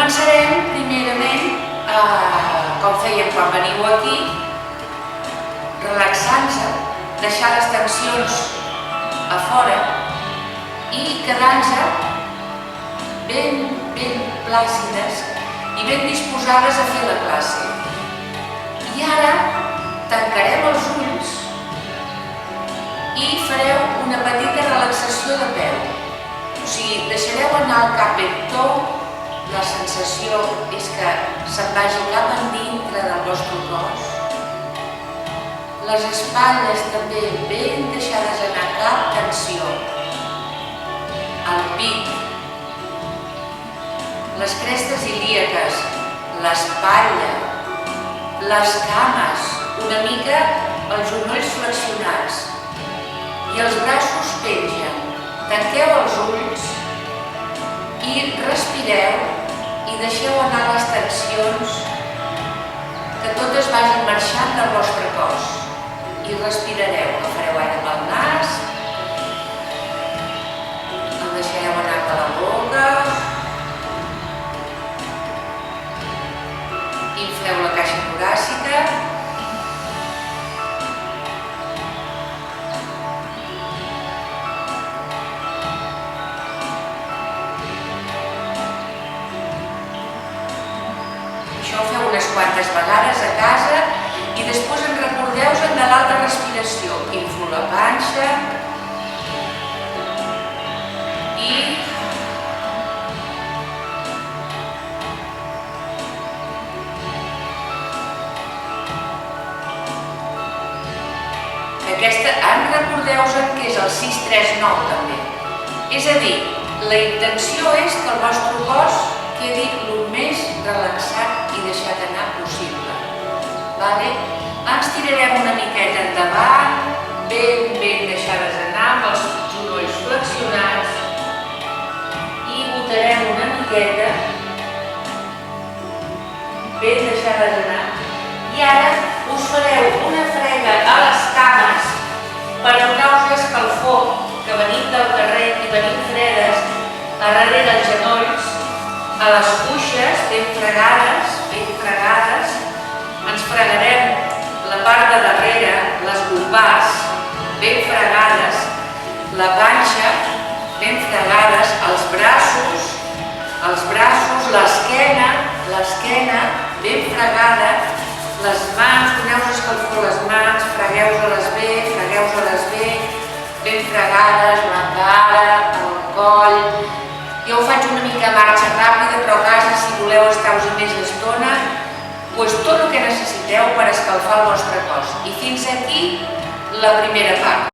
Començarem primerament, com fèiem quan veniu aquí, relaxant-se, deixar les tensions a fora i quedant-se ben plàcides i ben disposades a fer la classe. I ara tancarem els ulls i fareu una petita relaxació de peu. O sigui, deixareu anar el cap ben tou, la sensació és que se'n vagi cap endintre del vostre cos. Les espatlles també ben deixades anar, cap tensió. El pit, les crestes ilíaques, l'espatlla, les cames, una mica els genolls flexionats i els braços pengen. Tanqueu els ulls i respireu i deixeu anar les tensions, que totes vagin marxant del vostre cos. I respirareu, agafareu aire pel nas, el deixareu anar per la boca, infleu la caixa toràcica, això ho feu unes quantes vegades a casa i després en recordeu-vos de l'altra respiració. Inflo la panxa i recordeu-vos que és el 6-3-9 també. És a dir, la intenció és que el vostre cos quedi el més relaxat i deixat anar possible. Ens tirarem una miqueta endavant, ben deixades anar, amb els genolls flexionats, i botarem una miqueta, ben deixades anar. I ara us fareu una frega a les cames per donar-vos l'escalfor, que venim del carrer i venim fredes, a darrere dels genolls, a les cuixes ben fregades, ens fregarem la part de darrere, les lumbars ben fregades, la panxa ben fregades, els braços, l'esquena ben fregada, les mans, doneu-vos escalfor a les mans, fregueu-se-les bé, ben fregades, la cara, el coll. Jo ho faig una mica a marxa ràpida, però a casa, si voleu estar-vos més estona, tot el que necessiteu per escalfar el vostre cos. I fins aquí la primera part.